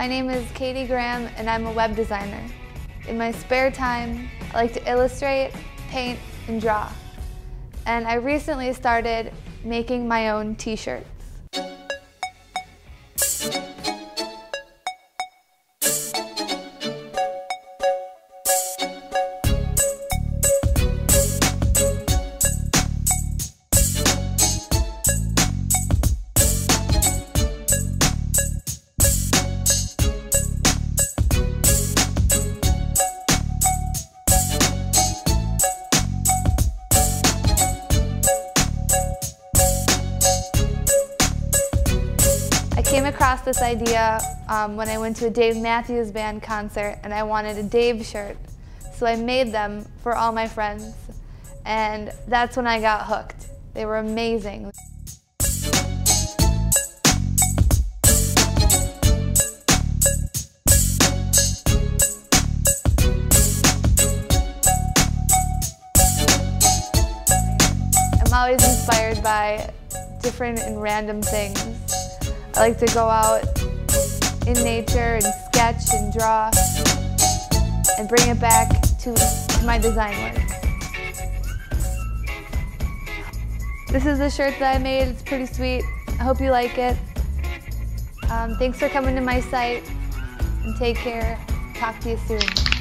My name is Katie Graham and I'm a web designer. In my spare time, I like to illustrate, paint, and draw. And I recently started making my own t-shirts. I came across this idea when I went to a Dave Matthews Band concert and I wanted a Dave shirt. So I made them for all my friends and that's when I got hooked. They were amazing. I'm always inspired by different and random things. I like to go out in nature and sketch and draw and bring it back to my design work. This is the shirt that I made. It's pretty sweet. I hope you like it. Thanks for coming to my site and take care. Talk to you soon.